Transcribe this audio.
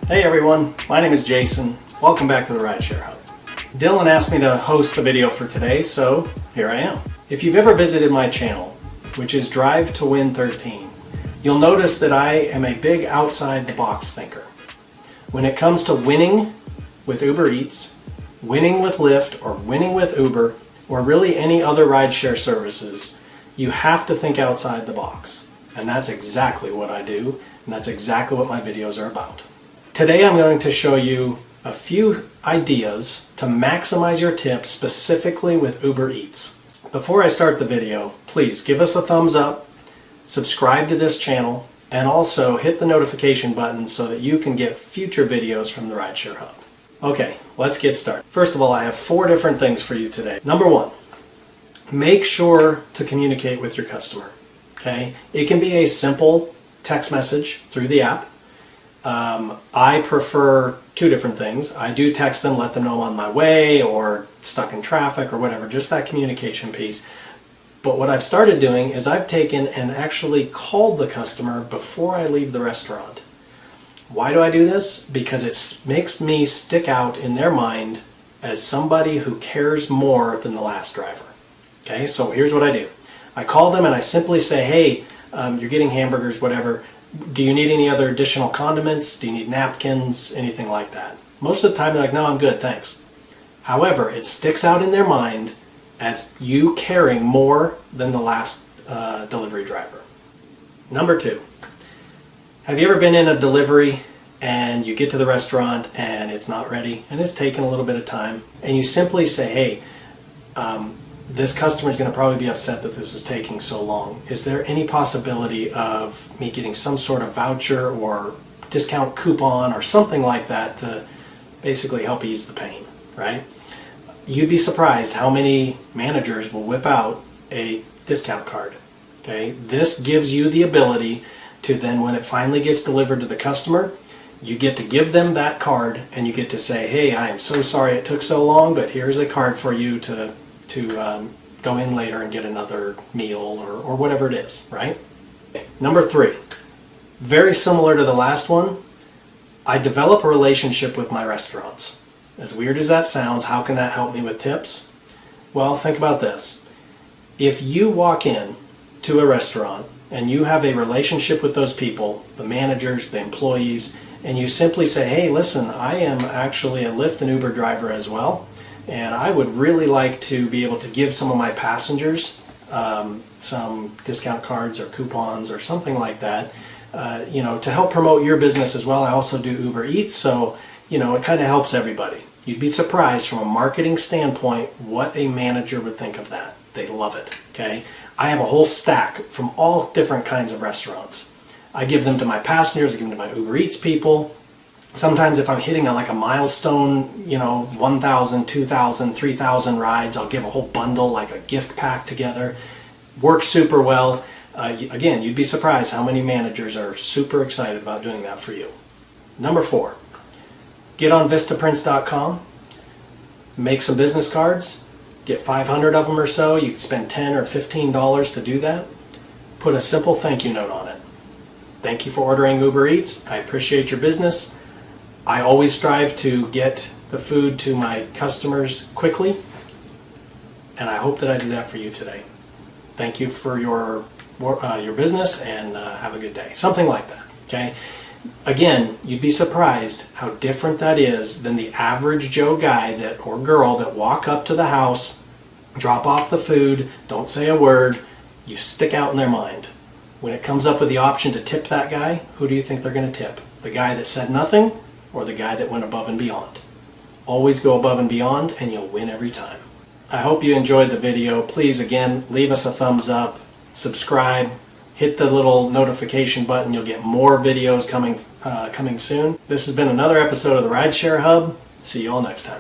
Hey everyone, my name is Jason. Welcome back to the Rideshare Hub. Dylan asked me to host the video for today, so here I am. If you've ever visited my channel, which is Drive to Win 13, you'll notice that I am a big outside the box thinker. When it comes to winning with Uber Eats, winning with Lyft, or winning with Uber, or really any other rideshare services, you have to think outside the box. And that's exactly what I do, and that's exactly what my videos are about. Today I'm going to show you a few ideas to maximize your tips specifically with Uber Eats. Before I start the video, please give us a thumbs up, subscribe to this channel, and also hit the notification button so that you can get future videos from the Rideshare Hub. Okay, let's get started. First of all, I have 4 different things for you today. Number 1, make sure to communicate with your customer. Okay, it can be a simple text message through the app. I prefer 2 different things. I do text them, let them know I'm on my way or stuck in traffic or whatever, just that communication piece. But what I've started doing is I've taken and actually called the customer before I leave the restaurant. Why do I do this? Because it makes me stick out in their mind as somebody who cares more than the last driver. Okay, so here's what I do. I call them and I simply say, hey, you're getting hamburgers, whatever. Do you need any other additional condiments? Do you need napkins? Anything like that? Most of the time they're like, no, I'm good, thanks. However, it sticks out in their mind as you caring more than the last delivery driver. Number 2, have you ever been in a delivery and you get to the restaurant and it's not ready and it's taken a little bit of time and you simply say, hey, this customer is going to probably be upset that this is taking so long. Is there any possibility of me getting some sort of voucher or discount coupon or something like that to basically help ease the pain, right? You'd be surprised how many managers will whip out a discount card. Okay, this gives you the ability to then, when it finally gets delivered to the customer, you get to give them that card and you get to say, hey, I am so sorry it took so long, but here's a card for you to go in later and get another meal or whatever it is, right? Number 3, very similar to the last one, I develop a relationship with my restaurants. As weird as that sounds, how can that help me with tips? Well, think about this. If you walk in to a restaurant and you have a relationship with those people, the managers, the employees, and you simply say, hey, listen, I am actually a Lyft and Uber driver as well, and I would really like to be able to give some of my passengers some discount cards or coupons or something like that, to help promote your business as well. I also do Uber Eats, so it kind of helps everybody. You'd be surprised from a marketing standpoint what a manager would think of that. They love it, okay? I have a whole stack from all different kinds of restaurants. I give them to my passengers, I give them to my Uber Eats people. Sometimes if I'm hitting a milestone, 1,000, 2,000, 3,000 rides, I'll give a whole bundle, like a gift pack together. Works super well. Again, you'd be surprised how many managers are super excited about doing that for you. Number 4, get on Vistaprints.com, make some business cards, get 500 of them or so. You can spend $10 or $15 to do that. Put a simple thank you note on it. Thank you for ordering Uber Eats. I appreciate your business. I always strive to get the food to my customers quickly, and I hope that I do that for you today. Thank you for your business, and have a good day. Something like that, okay? Again, you'd be surprised how different that is than the average Joe guy or girl that walk up to the house, drop off the food, don't say a word, you stick out in their mind. When it comes up with the option to tip that guy, who do you think they're going to tip? The guy that said nothing or the guy that went above and beyond? Always go above and beyond and you'll win every time. I hope you enjoyed the video. Please, again, leave us a thumbs up, subscribe, hit the little notification button. You'll get more videos coming soon. This has been another episode of the Rideshare Hub. See you all next time.